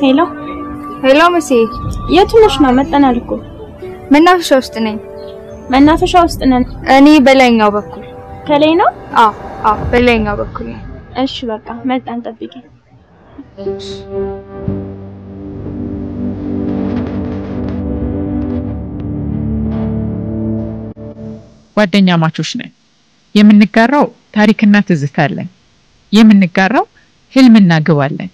ሄሎ ሄሎ መሲ የትነሽ ነው መጣናል እኮ መናፈሻ ውስጥ ነኝ መናፈሻ ውስጥ ነን እኔ በላይኛው በኩል ከላይ ነው አዎ በላይኛው በኩል እሺ በቃ መጣን ጠብቂ ጓደኛ ማቾች ነን የምንጋራው ታሪክና ትዝታ አለን የምንጋራው ህልምና ግብ አለን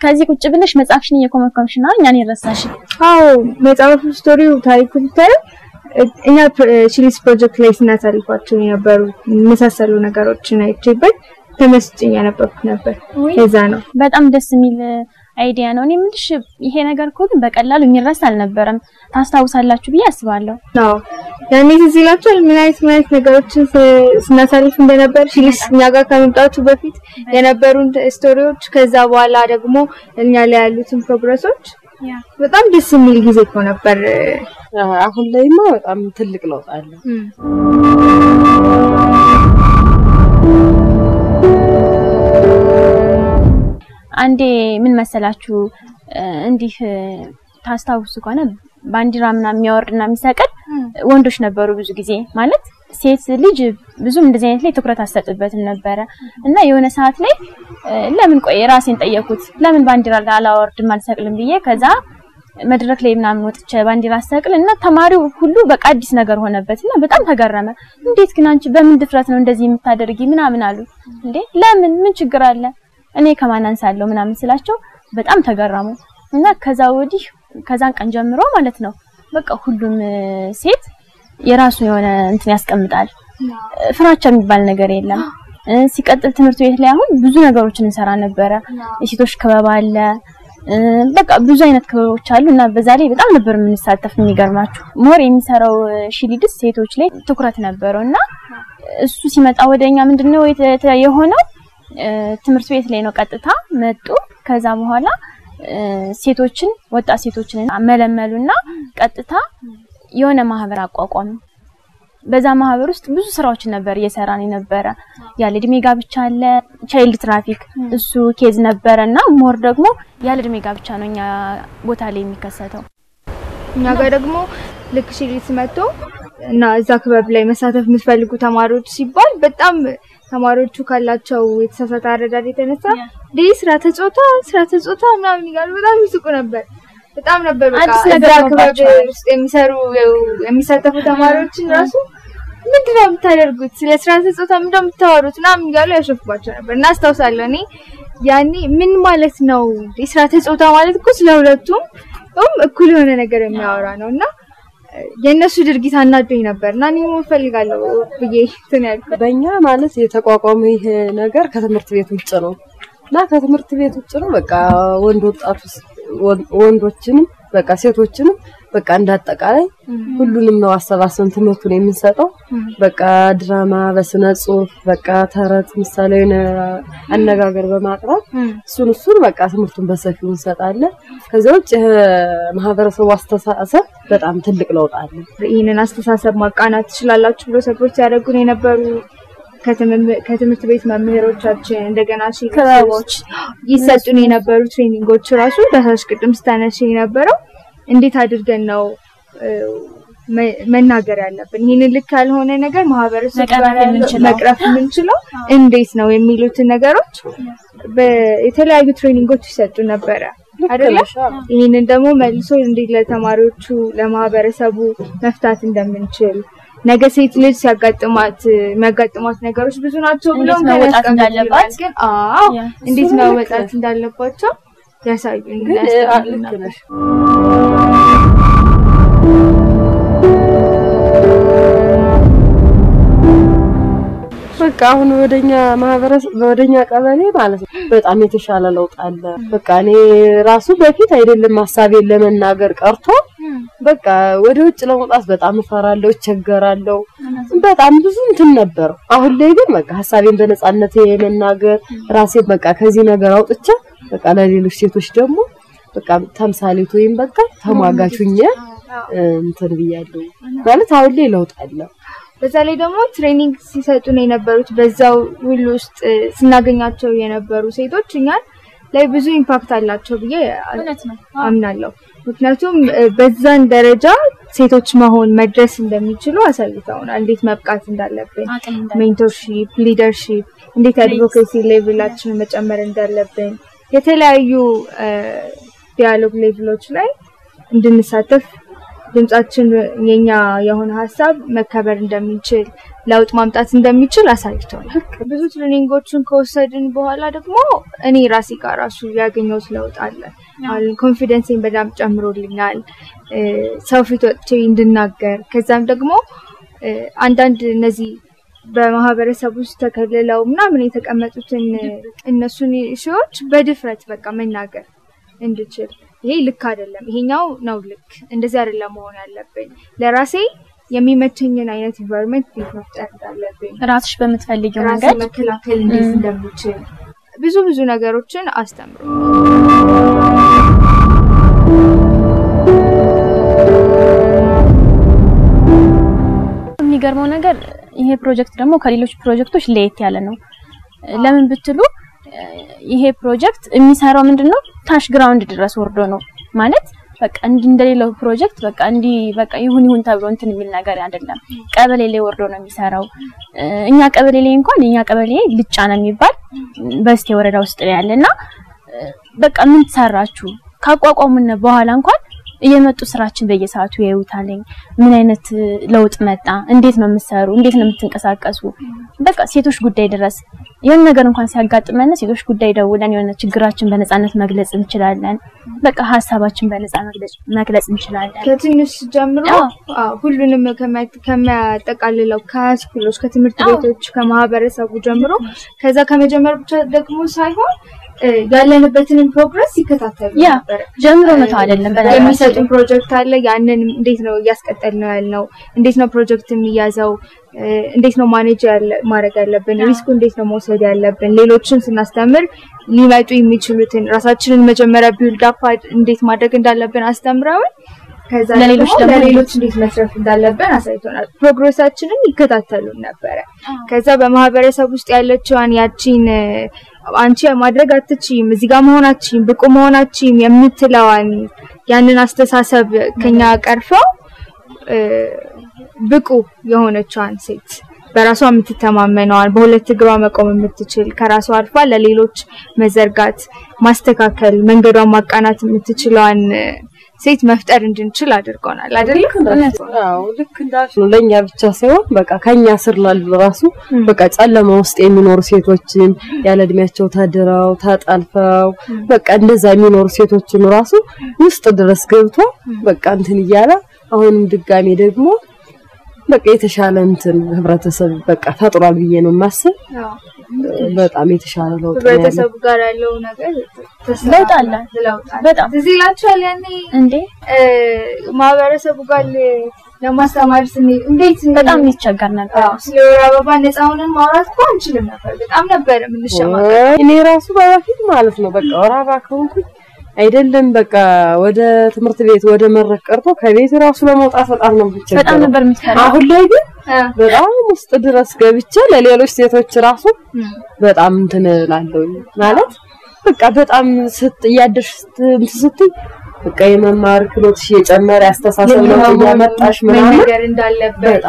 ከዚህ ቁጭ ብለሽ መጻፍሽን እየኮመኮምሽ ነው እኛን ይረሳሽ አዎ መጻፍ ስቶሪው ታሪኩ ልታይ እኛ ቺሊስ ፕሮጀክት ላይ ስናሳልፋቸው የነበሩ መሳሰሉ ነገሮችን አይቼበት ተመስጬ ያነበብኩ ነበር እዛ ነው በጣም ደስ የሚል አይዲያ ነው እኔ ምንድሽ ይሄ ነገር እኮ ግን በቀላሉ የሚረሳ አልነበረም ታስታውሳላችሁ ብዬ አስባለሁ አዎ ያኔ ሲላችሁ ምን አይነት ነገሮችን ስናሳልፍ እንደነበር ቺሊስ እኛ ጋር ከመምጣቱ በፊት የነበሩን ስቶሪዎች ከዛ በኋላ ደግሞ እኛ ላይ ያሉትን ፕሮግረሶች በጣም ደስ የሚል ጊዜ እኮ ነበር አሁን ላይማ በጣም ትልቅ ለውጥ አለ አንዴ ምን መሰላችሁ እንዲህ ታስታውሱ ከሆነ ባንዲራ ምናምን የሚያወርድና የሚሰቀል ወንዶች ነበሩ ብዙ ጊዜ ማለት ሴት ልጅ ብዙም እንደዚህ አይነት ላይ ትኩረት አሰጥበትም ነበር እና የሆነ ሰዓት ላይ ለምን ቆይ ራሴን ጠየቁት ለምን ባንዲራ አላወርድም አልሰቅልም ብዬ ከዛ መድረክ ላይ ምናምን ወጥቼ ባንዲራ አሰቅልና ተማሪው ሁሉ በቃ አዲስ ነገር ሆነበትና በጣም ተገረመ እንዴት ግን አንቺ በምን ድፍረት ነው እንደዚህ የምታደርጊ ምናምን አሉ እንዴ ለምን ምን ችግር አለ እኔ ከማን አንሳለሁ ምናምን ስላቸው በጣም ተገረሙ እና ከዛ ወዲህ ከዛን ቀን ጀምሮ ማለት ነው በቃ ሁሉም ሴት የራሱ የሆነ እንትን ያስቀምጣል ፍራቻ የሚባል ነገር የለም ሲቀጥል ትምህርት ቤት ላይ አሁን ብዙ ነገሮችን እንሰራ ነበር የሴቶች ክበብ አለ በቃ ብዙ አይነት ክበቦች አሉና በዛ ላይ በጣም ነበር የምንሳተፍ የሚገርማችሁ ሞር የሚሰራው ሺሊድስ ሴቶች ላይ ትኩረት ነበርና እሱ ሲመጣ ወደኛ ምንድነው የሆነው ትምህርት ቤት ላይ ነው ቀጥታ መጡ ከዛ በኋላ ሴቶችን ወጣት ሴቶችን አመለመሉና ቀጥታ የሆነ ማህበር አቋቋሙ በዛ ማህበር ውስጥ ብዙ ስራዎችን ነበር እየሰራን የነበረ ያለ እድሜ ጋብቻ አለ ቻይልድ ትራፊክ እሱ ኬዝ ነበርና ሞር ደግሞ ያለ እድሜ ጋብቻ ነው እኛ ቦታ ላይ የሚከሰተው እኛ ጋር ደግሞ ልክ ሺሊስ መጥቶ እና እዛ ክበብ ላይ መሳተፍ የምትፈልጉ ተማሪዎች ሲባል በጣም ተማሪዎቹ ካላቸው የተሳሳተ አረዳድ የተነሳ ስራ ተጾታ ምናምን ይላሉ በጣም ይስቁ ነበር በጣም ነበር በቃ እዛ ክበብ ውስጥ የሚሳተፉ ተማሪዎችን ራሱ ምንድነው የምታደርጉት ስለ ስራ ተጾታ ምንድነው የምታወሩት ምናምን ይላሉ ያሸፍባቸው ነበር እና አስታውሳለሁ እኔ ያኔ ምን ማለት ነው ስራ ተጾታ ማለት እኮ ስለሁለቱም እኩል የሆነ ነገር የሚያወራ ነውና የነሱ ድርጊት አናዶኝ ነበርና እኔ ፈልጋለሁ ብዬ ተናልኩ በእኛ ማለት የተቋቋመ ይሄ ነገር ከትምህርት ቤት ውጭ ነው እና ከትምህርት ቤት ውጭ ነው በቃ ወንዶችንም በቃ ሴቶችንም በቃ እንዳጠቃላይ ሁሉንም ነው አሰባሰብን ትምህርቱን የምንሰጠው በቃ ድራማ በስነ ጽሁፍ በቃ ተረት ምሳሌን አነጋገር በማቅረብ እሱን በቃ ትምህርቱን በሰፊው እንሰጣለን ከዛ ውጭ ማህበረሰቡ አስተሳሰብ በጣም ትልቅ ለውጥ አለ ይሄንን አስተሳሰብ ማቃናት ይችላልላችሁ ብሎ ሰፖርት ያደርጉን የነበሩ ከትምህርት ቤት መምህሮቻችን እንደገና ክበቦች ይሰጡን የነበሩ ትሬኒንጎች ራሱ በታች ቅድም ስታነሺ የነበረው እንዴት አድርገን ነው መናገር ያለብን ይሄን ልክ ያልሆነ ነገር ማህበረሰብ መቅረፍ የምንችለው እንዴት ነው የሚሉት ነገሮች በተለያዩ ትሬኒንጎች ይሰጡ ነበር አይደለ ይሄንን ደግሞ መልሶ እንዴት ለተማሪዎቹ ለማህበረሰቡ መፍታት እንደምንችል ነገ ሴት ልጅ ሲያጋጥማት የሚያጋጥማት ነገሮች ብዙ ናቸው ብሎ መወጣት እንዳለባት ግን እንዴት ነው መወጣት እንዳለባቸው ያሳዩን ልክ በቃ አሁን ወደኛ ማህበረሰብ ወደኛ ቀበሌ ማለት ነው በጣም የተሻለ ለውጥ አለ በቃ እኔ ራሱ በፊት አይደለም ሐሳቤን ለመናገር ቀርቶ በቃ ወደ ውጭ ለመውጣት በጣም እፈራለሁ እቸገራለሁ በጣም ብዙ እንትን ነበር አሁን ላይ ግን በቃ ሐሳቤን በነጻነት የመናገር ራሴ በቃ ከዚህ ነገር አውጥቼ በቃ ለሌሎች ሴቶች ደግሞ በቃ ተምሳሌት ወይም በቃ ተሟጋቹኝ እንትን ብያለሁ ማለት አሁን ላይ ለውጥ አለ በዛ ላይ ደግሞ ትሬኒንግ ሲሰጡን የነበሩት በዛው ሁሉ ውስጥ ስናገኛቸው የነበሩ ሴቶች እኛን ላይ ብዙ ኢምፓክት አላቸው ብዬ አምናለሁ ምክንያቱም በዛን ደረጃ ሴቶች መሆን መድረስ እንደሚችሉ አሳይተውናል እንዴት መብቃት እንዳለብን ሜንቶርሺፕ ሊደርሺፕ እንዴት አድቮኬሲ ሌቭላችንን መጨመር እንዳለብን የተለያዩ ዲያሎግ ሌቭሎች ላይ እንድንሳተፍ ድምጻችን የኛ የሆነ ሐሳብ መከበር እንደሚችል ለውጥ ማምጣት እንደሚችል አሳይተውናል ብዙ ትሬኒንጎችን ከወሰድን በኋላ ደግሞ እኔ ራሴ ጋር ራሱ ያገኘሁት ለውጥ አለ ኮንፊደንስን በጣም ጨምሮልኛል ሰው ፊት ወጥቼ እንድናገር ከዛም ደግሞ አንዳንድ እነዚህ በማህበረሰቡ ውስጥ ተከልለው ምናምን የተቀመጡትን እነሱን ኢሹዎች በድፍረት በቃ መናገር እንድችል ይሄ ልክ አይደለም ይሄኛው ነው ልክ እንደዚህ አይደለም መሆን ያለብኝ ለራሴ የሚመቸኝን አይነት ኢንቫይሮንመንት መፍጠር እንዳለብኝ ራስሽ በመትፈልጊው መንገድ መከላከል እንዴት እንደምችል ብዙ ነገሮችን አስተምሩ የሚገርመው ነገር ይሄ ፕሮጀክት ደግሞ ከሌሎች ፕሮጀክቶች ለየት ያለ ነው ለምን ብትሉ ይሄ ፕሮጀክት የሚሰራው ምንድነው ታሽ ግራውንድ ድረስ ወርዶ ነው ማለት በቃ እንደሌለው ፕሮጀክት በቃ ይሁን ተብሎ እንትን የሚል ነገር አይደለም ቀበሌ ላይ ወርዶ ነው የሚሰራው እኛ ቀበሌ ላይ እንኳን እኛ ቀበሌ ልጫ ነው የሚባል በስቴ ወረዳ ውስጥ ያለና በቃ ምን ተሰራችሁ ካቋቋሙን በኋላ እንኳን እየመጡ ስራችን በየሰዓቱ ያዩታልኝ ምን አይነት ለውጥ መጣ እንዴት ነው የምትሰሩ እንዴት ነው የምትንቀሳቀሱ በቃ ሴቶች ጉዳይ ድረስ ያን ነገር እንኳን ሲያጋጥመን ሴቶች ጉዳይ ደውለን የሆነ ችግራችን በነጻነት መግለጽ እንችላለን በቃ ሐሳባችን በነጻ መግለጽ እንችላለን ከትንሽ ጀምሮ ሁሉንም ከሚያጠቃልለው ከስኩሎች ከትምህርት ቤቶች ከማህበረሰቡ ጀምሮ ከዛ ከመጀመር ብቻ ደግሞ ሳይሆን ያለንበትን ፕሮግረስ ይከታተሉ ነበር ጀምሮ ነው አይደለም የሚሰጡን ፕሮጀክት አለ ያንን እንዴት ነው ያስቀጥልነው ያልነው እንዴት ነው ፕሮጀክት የሚያዘው እንዴት ነው ማኔጅ ማድረግ ያለብን ሪስኩ እንዴት ነው መውሰድ ያለብን ሌሎችን ስናስተምር ሊመጡ የሚችሉትን ራሳችንን መጀመሪያ ቢልድ አፕ እንዴት ማድረግ እንዳለብን አስተምረውን ከዛ ለሌሎች እንዴት መስራት እንዳለብን አሳይቶናል ፕሮግረሳችንን ይከታተሉ ነበር ከዛ በማህበረሰብ ውስጥ ያለችዋን ያቺን አንቺ ማድረግ አትችይም እዚህ ጋር መሆናችን ብቁ መሆናችን የምትለዋን ያንን አስተሳሰብ ከኛ ቀርፈው ብቁ የሆነችዋን ሴት በራሷ የምትተማመነዋን በሁለት እግሯ መቆም የምትችል ከራሷ አልፋ ለሌሎች መዘርጋት ማስተካከል መንገዷን ማቃናት የምትችለዋን ሴት መፍጠር እንድንችል አድርጎናል አይደል አዎ ልክ እንዳልሽው ለኛ ብቻ ሳይሆን በቃ ከኛ ስር ላሉ ራሱ በቃ ጨለማ ውስጥ የሚኖሩ ሴቶችን ያለ እድሜያቸው ተድረው ተጣልፈው በቃ እንደዛ የሚኖሩ ሴቶችን ራሱ ውስጥ ድረስ ገብቶ በቃ እንትን ይያላ አሁን ድጋሜ ደግሞ በቃ የተሻለ እንትን ህብረተሰብ በቃ ፈጥሯል ብዬ ነው ማስብ በጣም የተሻለ ለውጥ ነው ህብረተሰቡ ጋር ያለው ነገር ለውጥ አለ በጣም እዚህ ላቻለ ያኔ እንዴ ማህበረሰቡ ጋር ለማስተማር ስንል እንዴት በጣም ይቸገር ነበር ስለወራ አበባ ነፃውንን ማውራት እኮ አንችልም ነበር በጣም ነበር የምንሸማቀቀው እኔ ራሱ በፊት ማለት ነው በቃ ወራ አበባ ከሆንኩኝ አይደለም በቃ ወደ ትምህርት ቤት ወደ መረቅ ቀርቶ ከቤት ራሱ ለመውጣት በጣም ነበር የምትፈራው አሁን ላይ ግን በጣም ውስጥ ድረስ ገብቼ ለሌሎች ሴቶች ራሱ በጣም እንትን ላለው ማለት በቃ በጣም ያደርሽ ስትይ በቃ የመማር ክሎትሽ የጨመረ ያስተሳሰብ ነው ያመጣሽ ምናምን ነገር እንዳለበት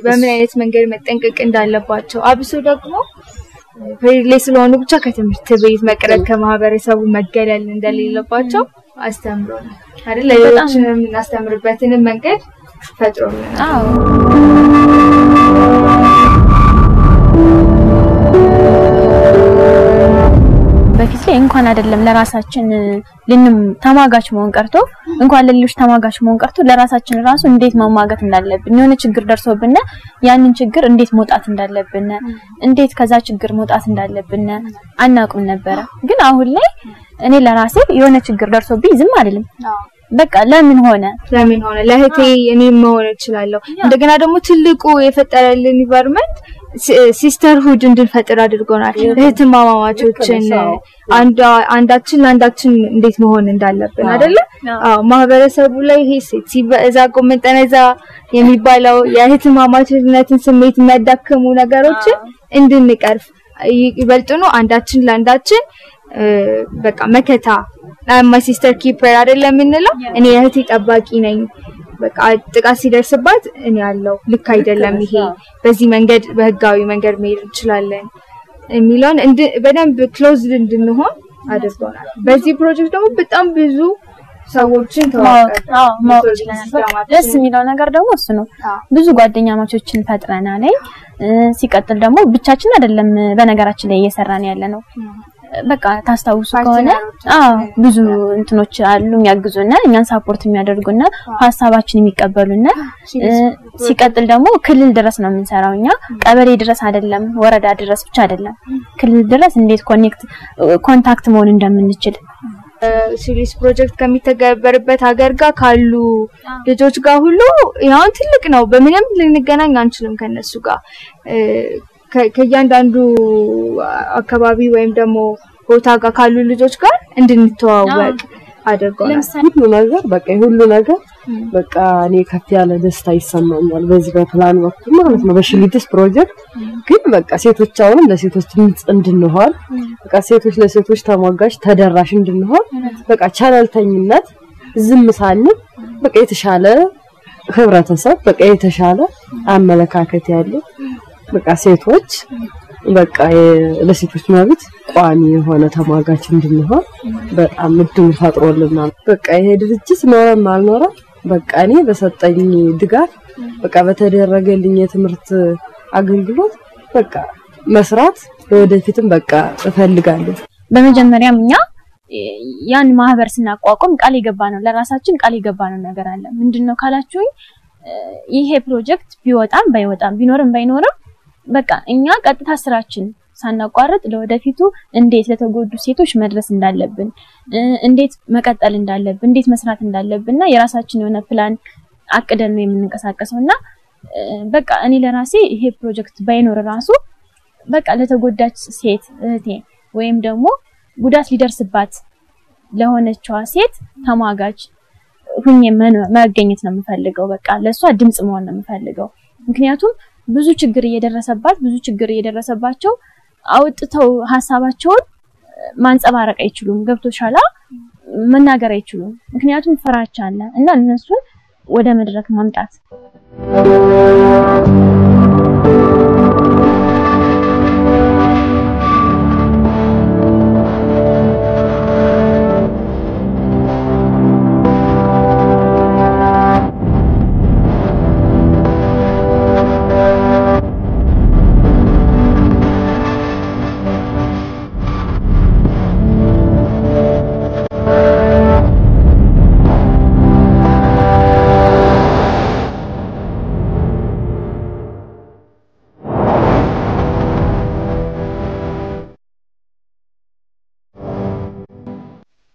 በምን አይነት መንገድ መጠንቀቅ እንዳለባቸው አብሶ ደግሞ ፔሪድ ላይ ስለሆኑ ብቻ ከትምህርት ቤት መቅረት ከማህበረሰቡ መገለል እንደሌለባቸው አስተምሮናል አይደል ለሌሎችንም እናስተምርበትን መንገድ ፈጥሮናል በፊት ላይ እንኳን አይደለም ለራሳችን ተማጋች መሆን ቀርቶ እንኳን ለሌሎች ተማጋች መሆን ቀርቶ ለራሳችን ራሱ እንዴት መማጋት እንዳለብን የሆነ ችግር ደርሶብን ያንን ችግር እንዴት መውጣት እንዳለብን እንዴት ከዛ ችግር መውጣት እንዳለብን አናውቅም ነበር ግን አሁን ላይ እኔ ለራሴ የሆነ ችግር ደርሶብኝ ዝም አይደለም በቃ ለምን ሆነ ለህቴ እኔ መሆን እችላለሁ እንደገና ደግሞ ትልቁ የፈጠረልን ኢንቫይሮንመንት ሲስተርሁድ እንድንፈጥር አድርጎናል እህትማማቾችን አንዳችን ለአንዳችን እንዴት መሆን እንዳለብን አይደለ ማህበረሰቡ ላይ ይሄ ሲበዛ ቆመጠነዛ የሚባለው የእህትማማችነትን ስሜት የሚያዳክሙ ነገሮችን እንድንቀርፍ ይበልጡኑ አንዳችን ለአንዳችን በቃ መከታ my sister keeper አይደለም እንለው እኔ የእህቴ ጠባቂ ነኝ በቃ ጥቃት ሲደርስባት እኔ ያለው ልክ አይደለም ይሄ በዚህ መንገድ በህጋዊ መንገድ መሄድ እንችላለን የሚለውን በደንብ ክሎዝድ እንድንሆን አድርጎናል በዚህ ፕሮጀክት ደግሞ በጣም ብዙ ሰዎችን ደስ የሚለው ነገር ደግሞ እሱ ነው ብዙ ጓደኛማቾችን ፈጥረናል ሲቀጥል ደግሞ ብቻችን አይደለም በነገራችን ላይ እየሰራን ያለ ነው በቃ ታስታውሱ ከሆነ ብዙ እንትኖች አሉ የሚያግዙና እኛን ሰፖርት የሚያደርጉና ሐሳባችን የሚቀበሉና ሲቀጥል ደግሞ ክልል ድረስ ነው የምንሰራውኛ ቀበሌ ድረስ አይደለም ወረዳ ድረስ ብቻ አይደለም ክልል ድረስ እንዴት ኮንታክት መሆን እንደምንችል ሲሪስ ፕሮጀክት ከሚተገበርበት ሀገር ጋር ካሉ ልጆች ጋር ሁሉ ያው ትልቅ ነው በምንም ልንገናኝ አንችልም ከነሱ ጋር ከያንዳንዱ አካባቢ ወይም ደግሞ ቦታ ጋር ካሉ ልጆች ጋር እንድንተዋወቅ አድርጎናል ሁሉ ነገር በቃ እኔ ከፍ ያለ ደስታ ይሰማኛል በዚህ በፕላን ወቅት ማለት ነው በሽሊድስ ፕሮጀክት ግን በቃ ሴቶች አሁን ለሴቶች እንድንሆን በቃ ሴቶች ለሴቶች ተሟጋች ተደራሽ እንድንሆን በቃ ቻናልተኝነት ዝም ሳንል በቃ የተሻለ ህብረተሰብ በቃ የተሻለ አመለካከት ያለው በቃ ሴቶች በቃ ለሴቶች መብት ቋሚ የሆነ ተሟጋች እንድንሆን በጣም እድል ፈጥሮልናል በቃ ይሄ ድርጅት ኖረም አልኖረ በቃ እኔ በሰጠኝ ድጋፍ በቃ በተደረገልኝ የትምህርት አገልግሎት በቃ መስራት ወደፊትም በቃ እፈልጋለሁ በመጀመሪያም እኛ ያን ማህበር ስናቋቁም ቃል የገባነው ለራሳችን ቃል የገባነው ነገር አለ ምንድነው ካላችሁኝ ይሄ ፕሮጀክት ቢወጣም ባይወጣም ቢኖርም ባይኖርም በቃ እኛ ቀጥታ ስራችን ሳናቋርጥ ለወደፊቱ እንዴት ለተጎዱ ሴቶች መድረስ እንዳለብን እንዴት መቀጠል እንዳለብን እንዴት መስራት እንዳለብንና የራሳችን የሆነ ፕላን አቅደን ነው የምንንቀሳቀሰውና በቃ እኔ ለራሴ ይሄ ፕሮጀክት ባይኖር ራሱ በቃ ለተጎዳች ሴት እህቴ ወይም ደግሞ ጉዳት ሊደርስባት ለሆነችዋ ሴት ተማጋች ሁኜ መገኘት ነው የምፈልገው በቃ ለሷ ድምጽ መሆን ነው የምፈልገው ምክንያቱም ብዙ ችግር እየደረሰባቸው አውጥተው ሐሳባቸውን ማንጸባረቅ አይችሉም ገብቶሻላ መናገር አይችሉም ምክንያቱም ፍራቻ አለ እና እነሱን ወደ መድረክ ማምጣት